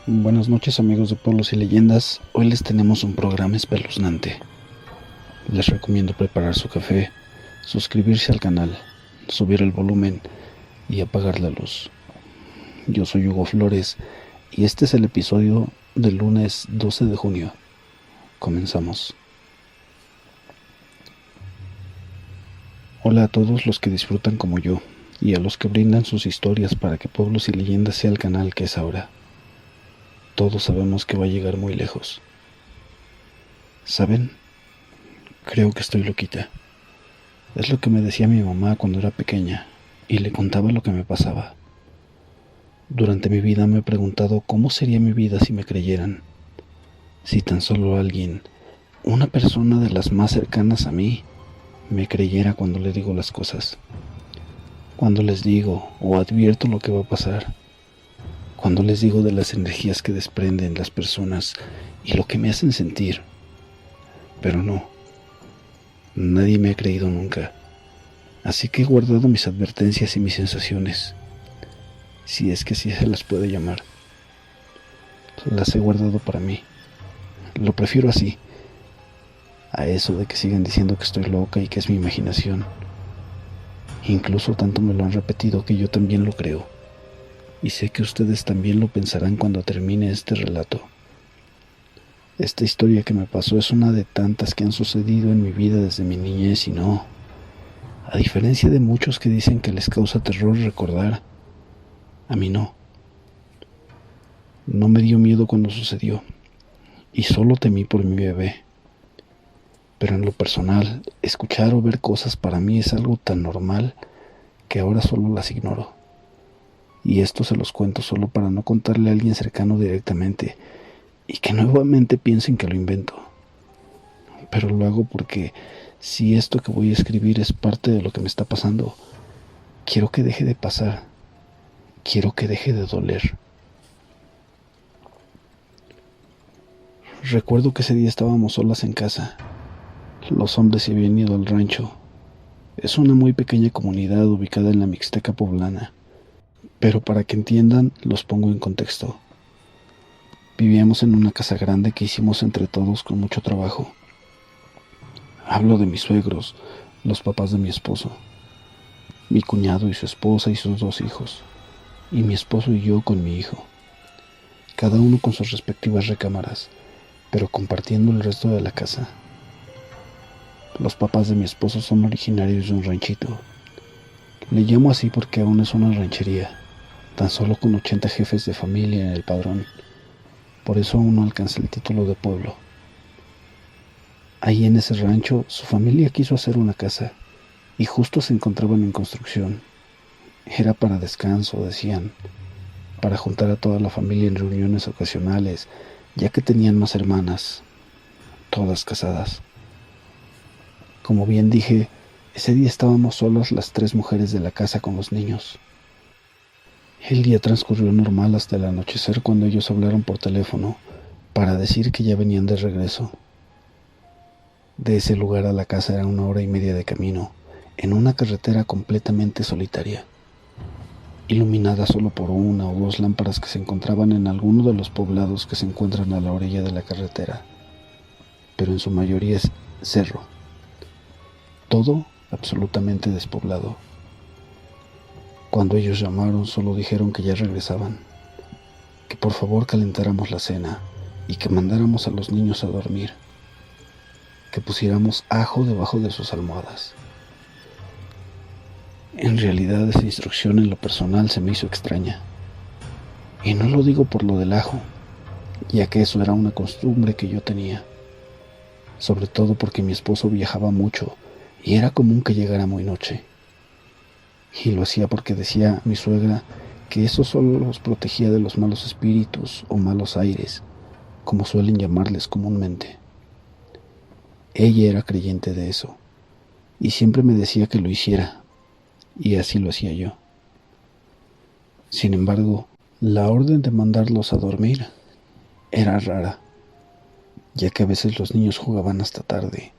Buenas noches amigos de Pueblos y Leyendas, hoy les tenemos un programa espeluznante. Les recomiendo preparar su café, suscribirse al canal, subir el volumen y apagar la luz. Yo soy Hugo Flores y este es el episodio del lunes 12 de junio. Comenzamos. Hola a todos los que disfrutan como yo y a los que brindan sus historias para que Pueblos y Leyendas sea el canal que es ahora. Todos sabemos que va a llegar muy lejos. ¿Saben? Creo que estoy loquita. Es lo que me decía mi mamá cuando era pequeña y le contaba lo que me pasaba. Durante mi vida me he preguntado cómo sería mi vida si me creyeran. Si tan solo alguien, una persona de las más cercanas a mí, me creyera cuando le digo las cosas. Cuando les digo o advierto lo que va a pasar. Cuando les digo de las energías que desprenden las personas y lo que me hacen sentir. Pero no. Nadie me ha creído nunca, así que he guardado mis advertencias y mis sensaciones, si es que así se las puede llamar. Las he guardado para mí. Lo prefiero así, a eso de que sigan diciendo que estoy loca y que es mi imaginación. Incluso tanto me lo han repetido que yo también lo creo, y sé que ustedes también lo pensarán cuando termine este relato. Esta historia que me pasó es una de tantas que han sucedido en mi vida desde mi niñez y no, a diferencia de muchos que dicen que les causa terror recordar, a mí no. No me dio miedo cuando sucedió y solo temí por mi bebé. Pero en lo personal, escuchar o ver cosas para mí es algo tan normal que ahora solo las ignoro. Y esto se los cuento solo para no contarle a alguien cercano directamente y que nuevamente piensen que lo invento. Pero lo hago porque si esto que voy a escribir es parte de lo que me está pasando, quiero que deje de pasar, quiero que deje de doler. Recuerdo que ese día estábamos solas en casa. Los hombres se habían ido al rancho. Es una muy pequeña comunidad ubicada en la Mixteca poblana, pero para que entiendan los pongo en contexto. Vivíamos en una casa grande que hicimos entre todos con mucho trabajo. Hablo de mis suegros, los papás de mi esposo, mi cuñado y su esposa y sus 2 hijos, y mi esposo y yo con mi hijo, cada uno con sus respectivas recámaras, pero compartiendo el resto de la casa. Los papás de mi esposo son originarios de un ranchito. Le llamo así porque aún es una ranchería, tan solo con 80 jefes de familia en el padrón. Por eso aún no alcanza el título de pueblo. Ahí en ese rancho, su familia quiso hacer una casa, y justo se encontraban en construcción. Era para descanso, decían, para juntar a toda la familia en reuniones ocasionales, ya que tenían más hermanas, todas casadas. Como bien dije, ese día estábamos solas las 3 mujeres de la casa con los niños. El día transcurrió normal hasta el anochecer cuando ellos hablaron por teléfono para decir que ya venían de regreso. De ese lugar a la casa era 1 hora y media de camino, en una carretera completamente solitaria, iluminada solo por 1 o 2 lámparas que se encontraban en alguno de los poblados que se encuentran a la orilla de la carretera, pero en su mayoría es cerro. Todo absolutamente despoblado. Cuando ellos llamaron solo dijeron que ya regresaban, que por favor calentáramos la cena y que mandáramos a los niños a dormir, que pusiéramos ajo debajo de sus almohadas. En realidad esa instrucción en lo personal se me hizo extraña, y no lo digo por lo del ajo, ya que eso era una costumbre que yo tenía, sobre todo porque mi esposo viajaba mucho y era común que llegara muy noche. Y lo hacía porque decía mi suegra que eso solo los protegía de los malos espíritus o malos aires, como suelen llamarles comúnmente. Ella era creyente de eso, y siempre me decía que lo hiciera, y así lo hacía yo. Sin embargo, la orden de mandarlos a dormir era rara, ya que a veces los niños jugaban hasta tarde,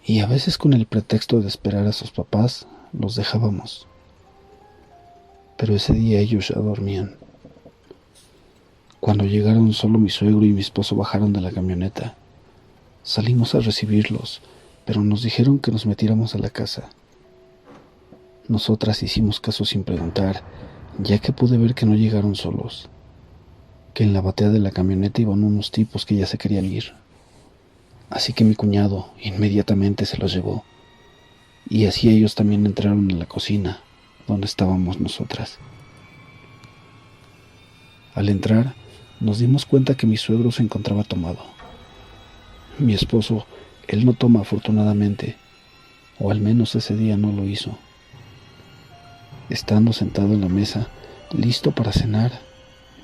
y a veces con el pretexto de esperar a sus papás, los dejábamos. Pero ese día ellos ya dormían. Cuando llegaron, solo mi suegro y mi esposo bajaron de la camioneta. Salimos a recibirlos, pero nos dijeron que nos metiéramos a la casa. Nosotras hicimos caso sin preguntar, ya que pude ver que no llegaron solos, que en la batea de la camioneta iban unos tipos que ya se querían ir. Así que mi cuñado inmediatamente se los llevó, y así ellos también entraron en la cocina, donde estábamos nosotras. Al entrar, nos dimos cuenta que mi suegro se encontraba tomado. Mi esposo, él no toma afortunadamente, o al menos ese día no lo hizo. Estando sentado en la mesa, listo para cenar,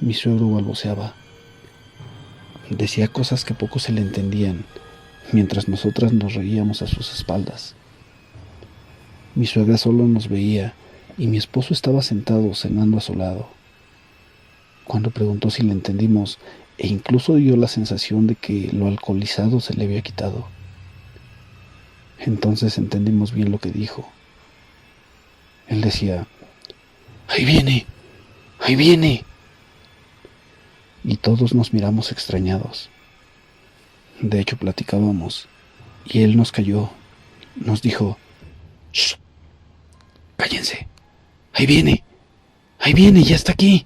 mi suegro balbuceaba. Decía cosas que poco se le entendían, mientras nosotras nos reíamos a sus espaldas. Mi suegra solo nos veía y mi esposo estaba sentado cenando a su lado. Cuando preguntó si le entendimos, e incluso dio la sensación de que lo alcoholizado se le había quitado. Entonces entendimos bien lo que dijo. Él decía: ¡ahí viene! ¡ahí viene! Y todos nos miramos extrañados. De hecho, platicábamos, y él nos calló. Nos dijo: ¡shh! ¡Cállense! ¡ahí viene! ¡ahí viene! ¡ya está aquí!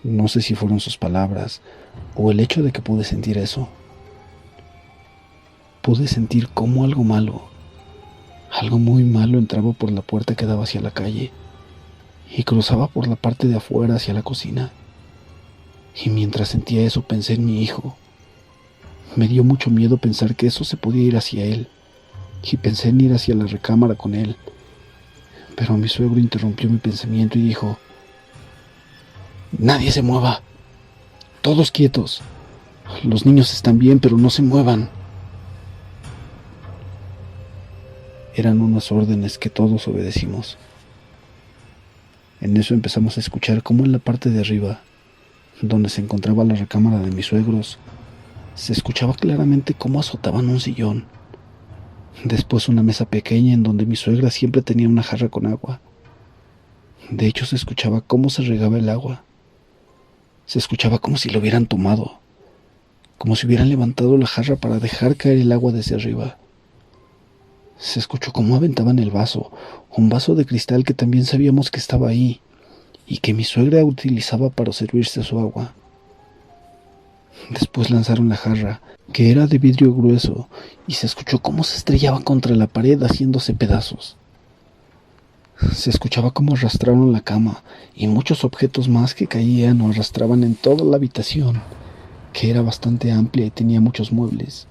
No sé si fueron sus palabras o el hecho de que pude sentir eso. Pude sentir cómo algo malo, algo muy malo entraba por la puerta que daba hacia la calle y cruzaba por la parte de afuera hacia la cocina. Y mientras sentía eso pensé en mi hijo. Me dio mucho miedo pensar que eso se podía ir hacia él, y pensé en ir hacia la recámara con él. Pero mi suegro interrumpió mi pensamiento y dijo: ¡nadie se mueva! ¡Todos quietos! Los niños están bien, pero no se muevan. Eran unas órdenes que todos obedecimos. En eso empezamos a escuchar cómo en la parte de arriba, donde se encontraba la recámara de mis suegros, se escuchaba claramente cómo azotaban un sillón. Después una mesa pequeña en donde mi suegra siempre tenía una jarra con agua. De hecho, se escuchaba cómo se regaba el agua. Se escuchaba como si lo hubieran tomado, como si hubieran levantado la jarra para dejar caer el agua desde arriba. Se escuchó cómo aventaban el vaso, un vaso de cristal que también sabíamos que estaba ahí y que mi suegra utilizaba para servirse su agua. Después lanzaron la jarra, que era de vidrio grueso, y se escuchó cómo se estrellaba contra la pared haciéndose pedazos. Se escuchaba cómo arrastraron la cama y muchos objetos más que caían o arrastraban en toda la habitación, que era bastante amplia y tenía muchos muebles.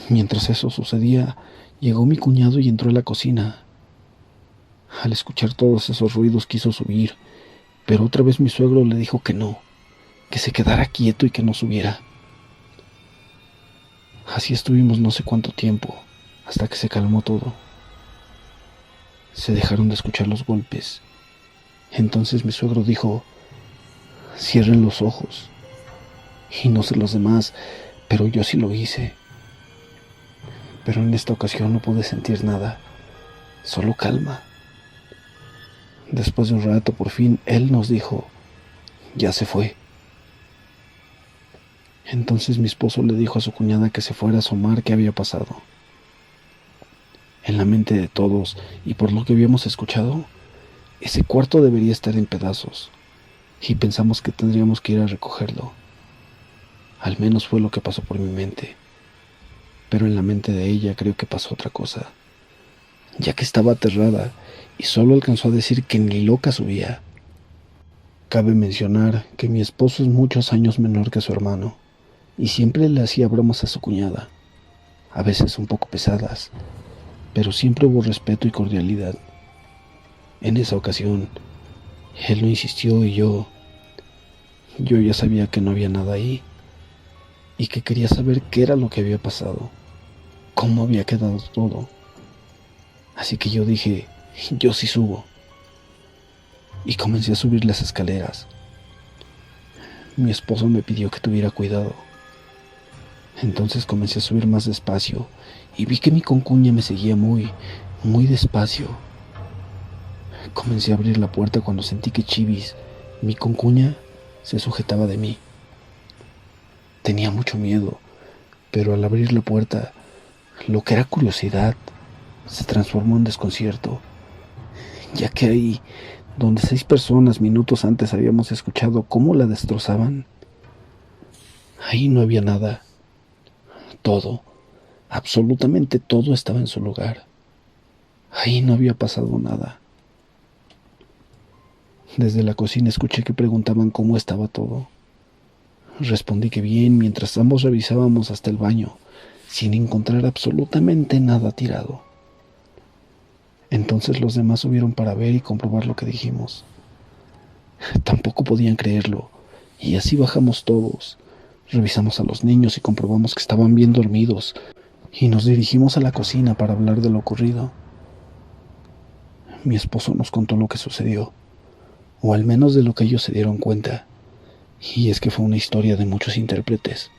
Mientras eso sucedía, llegó mi cuñado y entró a la cocina. Al escuchar todos esos ruidos quiso subir, pero otra vez mi suegro le dijo que no, que se quedara quieto y que no subiera. Así estuvimos no sé cuánto tiempo, hasta que se calmó todo. Se dejaron de escuchar los golpes. Entonces mi suegro dijo: cierren los ojos. Y no sé los demás, pero yo sí lo hice. Pero en esta ocasión no pude sentir nada, solo calma. Después de un rato, por fin, él nos dijo: ya se fue. Entonces mi esposo le dijo a su cuñada que se fuera a asomar qué había pasado. En la mente de todos, y por lo que habíamos escuchado, ese cuarto debería estar en pedazos, y pensamos que tendríamos que ir a recogerlo. Al menos fue lo que pasó por mi mente. Pero en la mente de ella creo que pasó otra cosa, ya que estaba aterrada y solo alcanzó a decir que ni loca subía. Cabe mencionar que mi esposo es muchos años menor que su hermano, y siempre le hacía bromas a su cuñada, a veces un poco pesadas, pero siempre hubo respeto y cordialidad. En esa ocasión, él no insistió y yo ya sabía que no había nada ahí y que quería saber qué era lo que había pasado, cómo había quedado todo. Así que yo dije: yo sí subo. Y comencé a subir las escaleras. Mi esposo me pidió que tuviera cuidado. Entonces comencé a subir más despacio y vi que mi concuña me seguía muy despacio. Comencé a abrir la puerta cuando sentí que Chivis, Mi concuña se sujetaba de mí. Tenía mucho miedo, pero al abrir la puerta, lo que era curiosidad se transformó en desconcierto, ya que ahí, donde 6 personas minutos antes habíamos escuchado cómo la destrozaban, ahí no había nada. Todo, absolutamente todo estaba en su lugar. Ahí no había pasado nada. Desde la cocina escuché que preguntaban cómo estaba todo. Respondí que bien, mientras ambos revisábamos hasta el baño, sin encontrar absolutamente nada tirado. Entonces los demás subieron para ver y comprobar lo que dijimos. Tampoco podían creerlo, y así bajamos todos. Revisamos a los niños y comprobamos que estaban bien dormidos, y nos dirigimos a la cocina para hablar de lo ocurrido. Mi esposo nos contó lo que sucedió, o al menos de lo que ellos se dieron cuenta, y es que fue una historia de muchos intérpretes.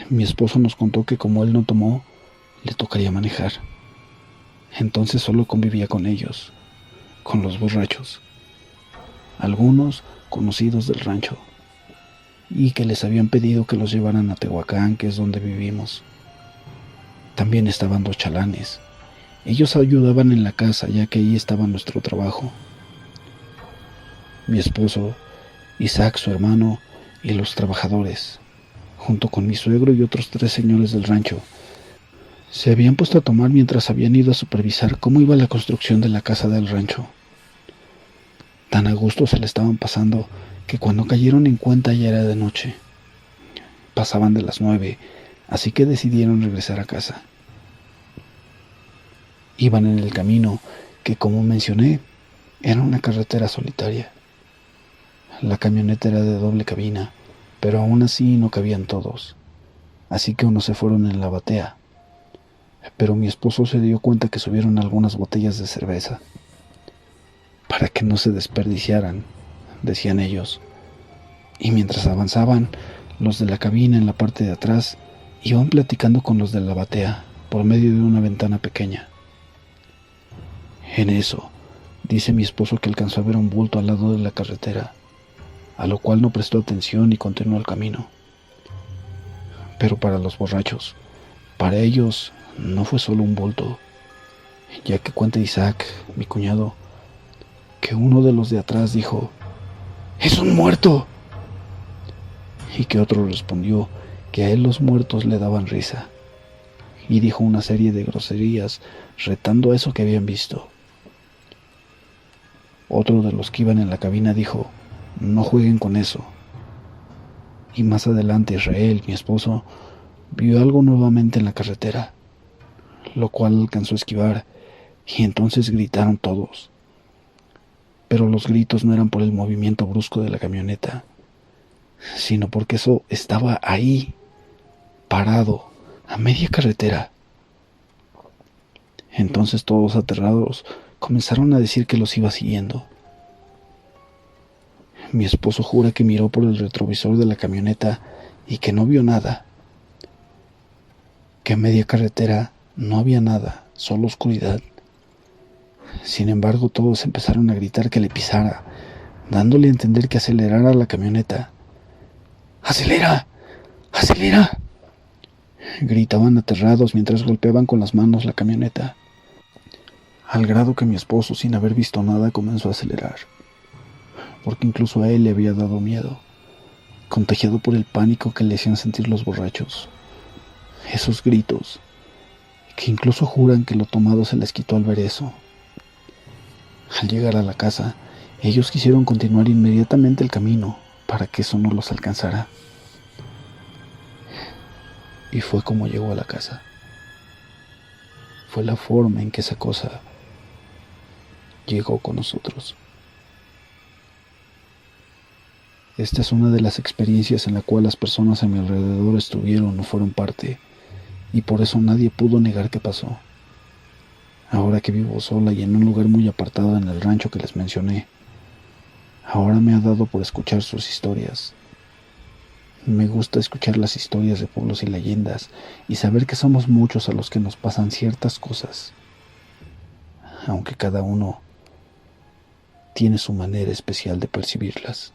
Mi esposo nos contó que como él no tomó, le tocaría manejar. Entonces solo convivía con ellos, con los borrachos, algunos conocidos del rancho, y que les habían pedido que los llevaran a Tehuacán, que es donde vivimos. También estaban 2 chalanes. Ellos ayudaban en la casa, ya que ahí estaba nuestro trabajo. Mi esposo, Isaac, su hermano, y los trabajadores, junto con mi suegro y otros 3 señores del rancho, se habían puesto a tomar mientras habían ido a supervisar cómo iba la construcción de la casa del rancho. Tan a gusto se le estaban pasando que cuando cayeron en cuenta ya era de noche. Pasaban de las 9, así que decidieron regresar a casa. Iban en el camino, que como mencioné, era una carretera solitaria. La camioneta era de doble cabina, pero aún así no cabían todos, así que unos se fueron en la batea. Pero mi esposo se dio cuenta que subieron algunas botellas de cerveza, para que no se desperdiciaran, decían ellos. Y mientras avanzaban, los de la cabina en la parte de atrás iban platicando con los de la batea por medio de una ventana pequeña. En eso, dice mi esposo que alcanzó a ver un bulto al lado de la carretera, a lo cual no prestó atención y continuó el camino. Pero para los borrachos, para ellos no fue solo un bulto, ya que cuenta Isaac, mi cuñado, que uno de los de atrás dijo: ¡Es un muerto! Y que otro respondió que a él los muertos le daban risa, y dijo una serie de groserías retando a eso que habían visto. Otro de los que iban en la cabina dijo: no jueguen con eso. Y más adelante Israel, mi esposo, vio algo nuevamente en la carretera, lo cual alcanzó a esquivar, y entonces gritaron todos. Pero los gritos no eran por el movimiento brusco de la camioneta, sino porque eso estaba ahí, parado, a media carretera. Entonces todos aterrados comenzaron a decir que los iba siguiendo. Mi esposo jura que miró por el retrovisor de la camioneta y que no vio nada, que a media carretera no había nada, solo oscuridad. Sin embargo, todos empezaron a gritar que le pisara, dándole a entender que acelerara la camioneta. ¡Acelera! ¡Acelera!, gritaban aterrados mientras golpeaban con las manos la camioneta, al grado que mi esposo, sin haber visto nada, comenzó a acelerar, porque incluso a él le había dado miedo, contagiado por el pánico que le hacían sentir los borrachos. Esos gritos, que incluso juran que lo tomado se les quitó al ver eso. Al llegar a la casa, ellos quisieron continuar inmediatamente el camino para que eso no los alcanzara. Y fue como llegó a la casa. Fue la forma en que esa cosa llegó con nosotros. Esta es una de las experiencias en la cual las personas a mi alrededor estuvieron o fueron parte, y por eso nadie pudo negar que pasó. Ahora que vivo sola y en un lugar muy apartado en el rancho que les mencioné, ahora me ha dado por escuchar sus historias. Me gusta escuchar las historias de pueblos y leyendas y saber que somos muchos a los que nos pasan ciertas cosas, aunque cada uno tiene su manera especial de percibirlas.